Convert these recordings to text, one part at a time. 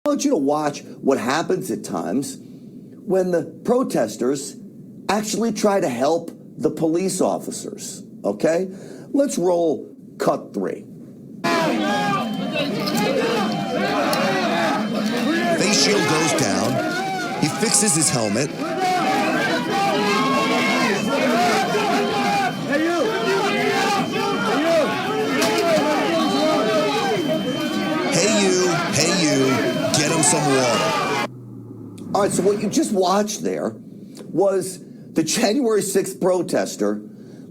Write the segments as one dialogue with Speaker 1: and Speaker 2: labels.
Speaker 1: I want you to watch what happens at times when the protesters actually try to help the police officers, okay? Let's roll cut 3.
Speaker 2: Face shield goes down. He fixes his helmet. Hey you, get him some water.
Speaker 1: All right, so what you just watched there was the January 6th protester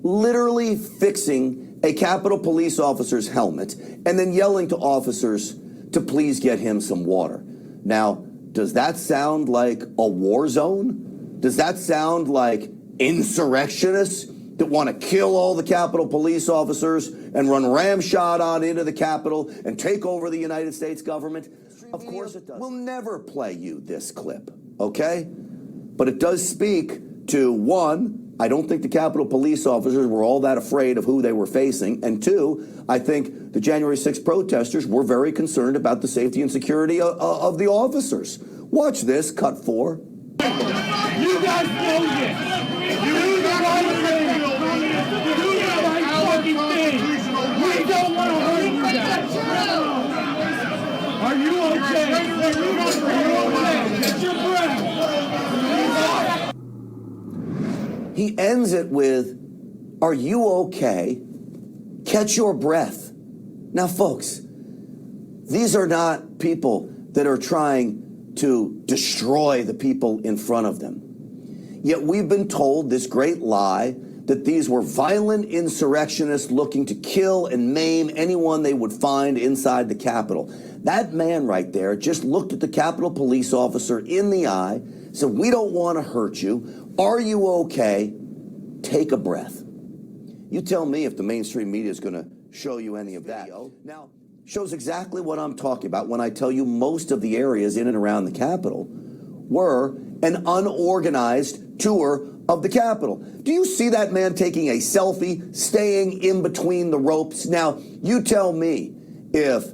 Speaker 1: literally fixing a Capitol police officer's helmet and then yelling to officers to please get him some water. Now, does that sound like a war zone? Does that sound like insurrectionists that want to kill all the Capitol police officers and run ramshot on into the Capitol and take over the United States government? Of course it does. We'll never play you this clip, okay? But it does speak to, one, I don't think the Capitol police officers were all that afraid of who they were facing. And two, I think the January 6th protesters were very concerned about the safety and security of the officers. Watch this, cut 4.
Speaker 3: You guys know this. You do the right thing. You do the right fucking thing. We don't want to hurt you guys. Are you okay? Are you okay? Get your breath.
Speaker 1: He ends it with, are you okay? Catch your breath. Now, folks, these are not people that are trying to destroy the people in front of them. Yet we've been told this great lie that these were violent insurrectionists looking to kill and maim anyone they would find inside the Capitol. That man right there just looked at the Capitol police officer in the eye, said, we don't want to hurt you. Are you okay? Take a breath. You tell me if the mainstream media is going to show you any of that. Now, shows exactly what I'm talking about when I tell you most of the areas in and around the Capitol were an unorganized tour of the Capitol. Do you see that man taking a selfie, staying in between the ropes? Now, you tell me if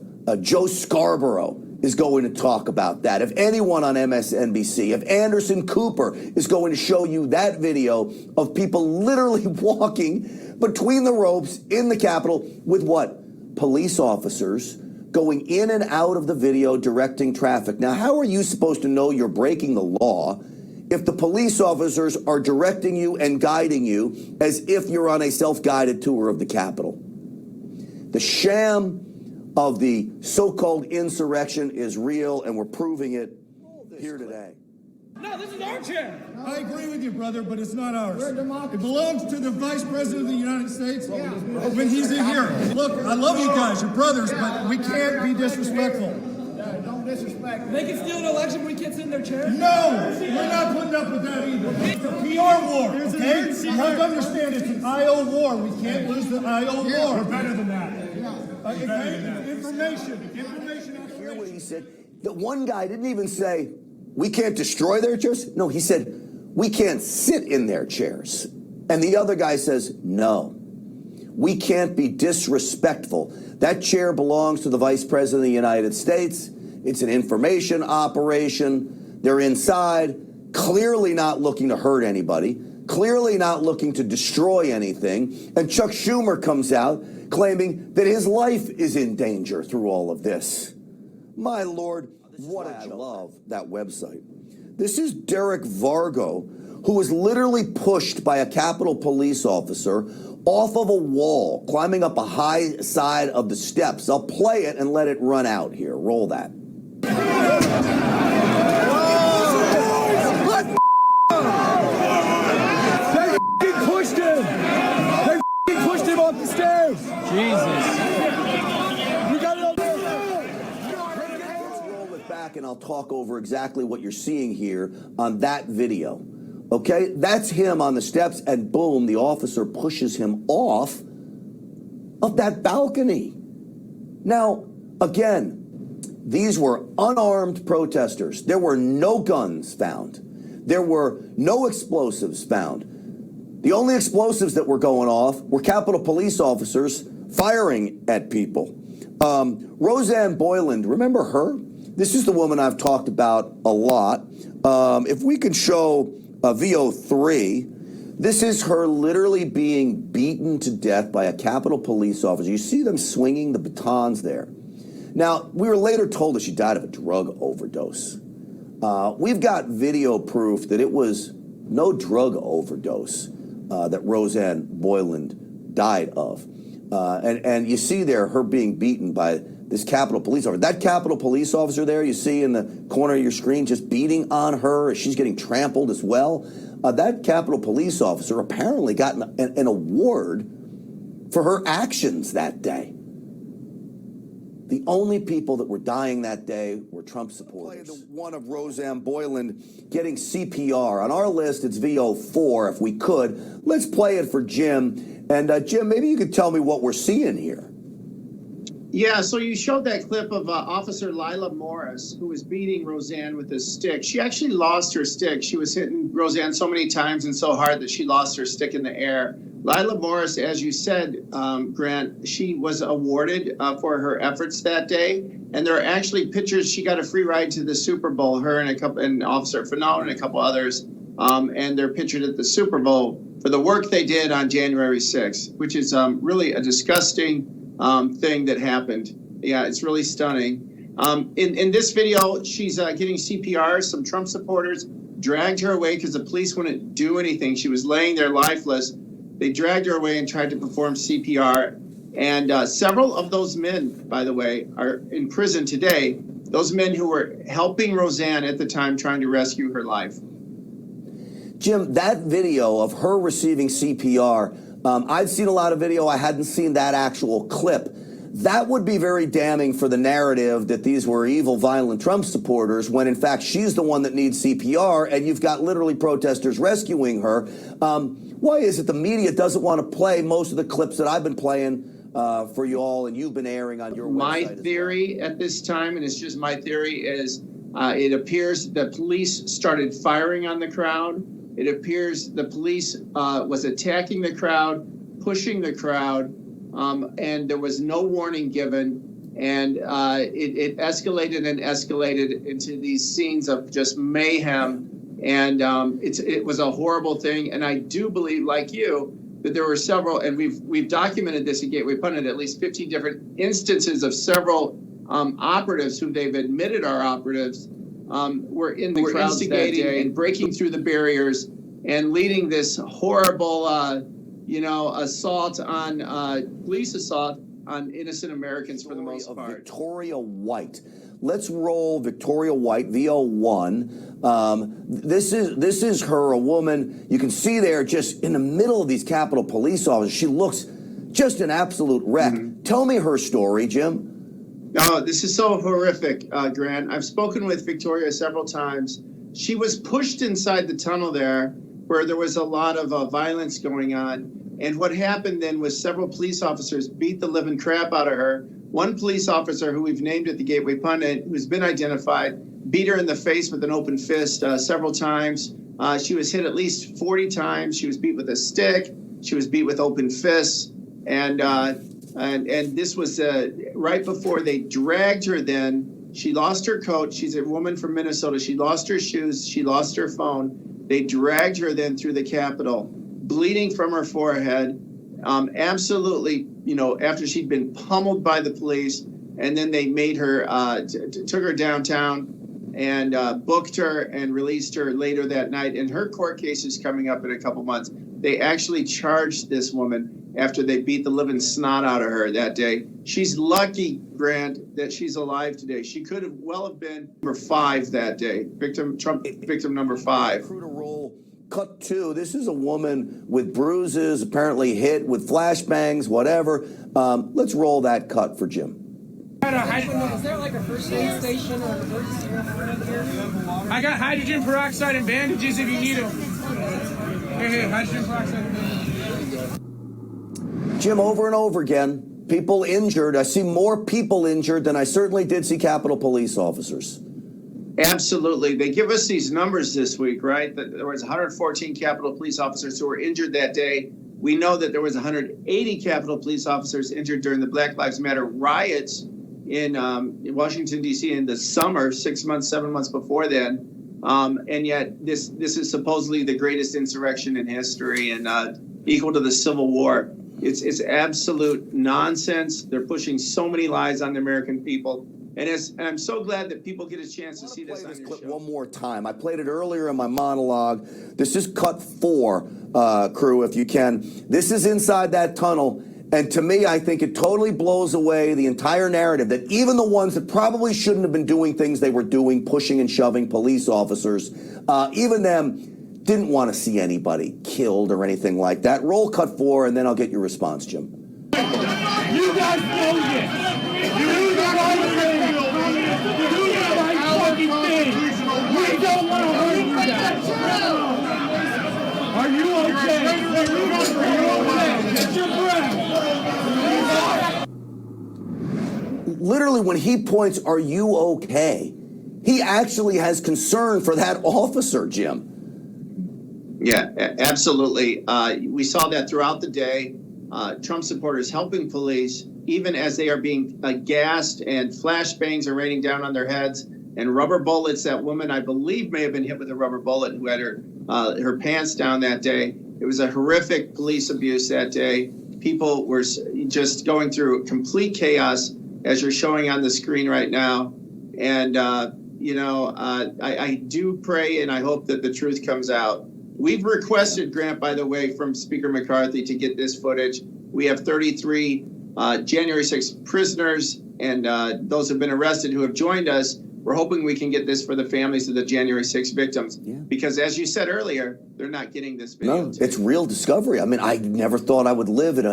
Speaker 1: Joe Scarborough is going to talk about that, if anyone on MSNBC, if Anderson Cooper is going to show you that video of people literally walking between the ropes in the Capitol with what? Police officers going in and out of the video directing traffic. Now, how are you supposed to know you're breaking the law if the police officers are directing you and guiding you as if you're on a self-guided tour of the Capitol? The sham of the so-called insurrection is real, and we're proving it here today.
Speaker 3: No, this is our chair.
Speaker 4: I agree with you, brother, but it's not ours. It belongs to the Vice President of the United States when he's in here. Look, I love you guys, you're brothers, but we can't be disrespectful.
Speaker 5: Don't disrespect.
Speaker 3: They can steal an election when we can't sit in their chair?
Speaker 4: No, we're not putting up with that either. It's a PR war, okay? You have to understand it's an IO war. We can't lose the IO war.
Speaker 5: We're better than that.
Speaker 4: Information.
Speaker 1: Hear what he said? That one guy didn't even say, we can't destroy their chairs. No, he said, we can't sit in their chairs. And the other guy says, no, we can't be disrespectful. That chair belongs to the Vice President of the United States. It's an information operation. They're inside, clearly not looking to hurt anybody, clearly not looking to destroy anything. And Chuck Schumer comes out claiming that his life is in danger through all of this. My Lord, what I love that website. This is Derek Vargo, who was literally pushed by a Capitol police officer off of a wall, climbing up a high side of the steps. I'll play it and let it run out here. Roll that.
Speaker 3: They pushed him. They pushed him off the stairs. Jesus. You got it over there.
Speaker 1: Let's roll it back and I'll talk over exactly what you're seeing here on that video. Okay, that's him on the steps, and boom, the officer pushes him off of that balcony. Now, again, these were unarmed protesters. There were no guns found. There were no explosives found. The only explosives that were going off were Capitol police officers firing at people. Roseanne Boyland, remember her? This is the woman I've talked about a lot. If we could show VO3, this is her literally being beaten to death by a Capitol Police officer. You see them swinging the batons there. Now, we were later told that she died of a drug overdose. We've got video proof that it was no drug overdose that Roseanne Boyland died of. And you see there her being beaten by this Capitol Police officer. That Capitol Police officer there you see in the corner of your screen just beating on her as she's getting trampled as well. That Capitol Police officer apparently got an award for her actions that day. The only people that were dying that day were Trump supporters. Play the one of Roseanne Boyland getting CPR. On our list, it's VO4, if we could. Let's play it for Jim. And Jim, maybe you could tell me what we're seeing here.
Speaker 6: Yeah, so you showed that clip of Officer Lila Morris, who was beating Roseanne with a stick. She actually lost her stick. She was hitting Roseanne so many times and so hard that she lost her stick in the air. Lila Morris, as you said, Grant, she was awarded for her efforts that day. And there are actually pictures. She got a free ride to the Super Bowl, her and Officer Fano and a couple others. And they're pictured at the Super Bowl for the work they did on January 6th, which is really a disgusting thing that happened. Yeah, it's really stunning. In this video, she's getting CPR. Some Trump supporters dragged her away because the police wouldn't do anything. She was laying there lifeless. They dragged her away and tried to perform CPR. And several of those men, by the way, are in prison today. Those men who were helping Roseanne at the time trying to rescue her life.
Speaker 1: Jim, that video of her receiving CPR, I've seen a lot of video. I hadn't seen that actual clip. That would be very damning for the narrative that these were evil, violent Trump supporters, when in fact she's the one that needs CPR, and you've got literally protesters rescuing her. Why is it the media doesn't want to play most of the clips that I've been playing for you all, and you've been airing on your website?
Speaker 6: My theory at this time, and it's just my theory, is it appears the police started firing on the crowd. It appears the police was attacking the crowd, pushing the crowd, and there was no warning given. And it escalated and escalated into these scenes of just mayhem. And it was a horrible thing. And I do believe, like you, that there were several, and we've documented this at Gateway Pundit, at least 15 different instances of several operatives who they've admitted are operatives. Were in the crowd instigating and breaking through the barriers and leading this horrible, assault on police assault on innocent Americans for the most part.
Speaker 1: Victoria White. Let's roll Victoria White, VO1. This is her, a woman. You can see there just in the middle of these Capitol Police officers. She looks just an absolute wreck. Mm-hmm. Tell me her story, Jim.
Speaker 6: Oh, this is so horrific, Grant. I've spoken with Victoria several times. She was pushed inside the tunnel there where there was a lot of violence going on. And what happened then was several police officers beat the living crap out of her. One police officer who we've named at the Gateway Pundit, who's been identified, beat her in the face with an open fist several times. She was hit at least 40 times. She was beat with a stick. She was beat with open fists. And this was right before they dragged her then. She lost her coat. She's a woman from Minnesota. She lost her shoes. She lost her phone. They dragged her then through the Capitol, bleeding from her forehead, absolutely, after she'd been pummeled by the police. And then they made her, took her downtown and booked her and released her later that night. And her court case is coming up in a couple months. They actually charged this woman after they beat the living snot out of her that day. She's lucky, Grant, that she's alive today. She could have been number 5 that day. Trump victim number 5.
Speaker 1: Crew to roll. Cut 2. This is a woman with bruises, apparently hit with flashbangs, whatever. Let's roll that cut for Jim.
Speaker 7: Is there like a first aid station or an emergency room here?
Speaker 3: I got hydrogen peroxide and bandages if you need them. Hey, hydrogen peroxide and bandages.
Speaker 1: Jim, over and over again, people injured. I see more people injured than I certainly did see Capitol Police officers.
Speaker 6: Absolutely. They give us these numbers this week, right? That there was 114 Capitol Police officers who were injured that day. We know that there was 180 Capitol Police officers injured during the Black Lives Matter riots in Washington, D.C. in the summer, 6 months, 7 months before then. And yet this is supposedly the greatest insurrection in history and equal to the Civil War. It's absolute nonsense. They're pushing so many lies on the American people. And I'm so glad that people get a chance to see this on your
Speaker 1: clip
Speaker 6: show.
Speaker 1: one more time. I played it earlier in my monologue. This is cut 4, crew, if you can. This is inside that tunnel. And to me, I think it totally blows away the entire narrative that even the ones that probably shouldn't have been doing things they were doing, pushing and shoving police officers, even them didn't want to see anybody killed or anything like that. Roll cut 4, and then I'll get your response, Jim.
Speaker 3: You guys know this. You do the right thing. Do the right fucking thing. We don't want to hurt you guys. Are you okay? Are you okay? Get your breath.
Speaker 1: Literally, when he points, "Are you okay?" he actually has concern for that officer, Jim.
Speaker 6: Yeah, absolutely. We saw that throughout the day. Trump supporters helping police, even as they are being gassed and flashbangs are raining down on their heads and rubber bullets. That woman, I believe, may have been hit with a rubber bullet who had her pants down that day. It was a horrific police abuse that day. People were just going through complete chaos, as you're showing on the screen right now. And, I do pray and I hope that the truth comes out. We've requested, Grant, by the way, from Speaker McCarthy to get this footage. We have 33 January 6th prisoners and those who have been arrested who have joined us. We're hoping we can get this for the families of the January 6th victims. Yeah. Because as you said earlier, they're not getting this video.
Speaker 1: No, it's real discovery. I mean, I never thought I would live in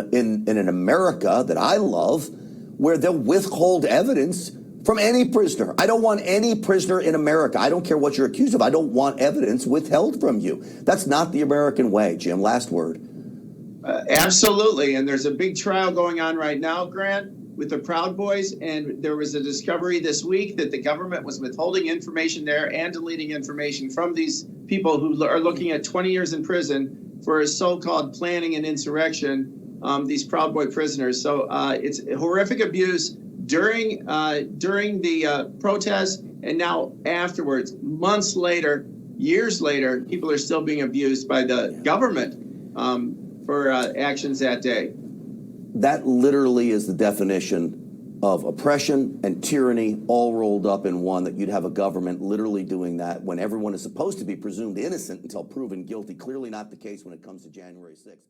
Speaker 1: an America that I love where they'll withhold evidence from any prisoner. I don't want any prisoner in America. I don't care what you're accused of. I don't want evidence withheld from you. That's not the American way, Jim. Last word.
Speaker 6: Absolutely. And there's a big trial going on right now, Grant, with the Proud Boys. And there was a discovery this week that the government was withholding information there and deleting information from these people who are looking at 20 years in prison for a so-called planning and insurrection, these Proud Boy prisoners. So it's horrific abuse during the protests, and now afterwards, months later, years later, people are still being abused by the government for actions that day.
Speaker 1: That literally is the definition of oppression and tyranny all rolled up in one, that you'd have a government literally doing that when everyone is supposed to be presumed innocent until proven guilty. Clearly not the case when it comes to January 6th.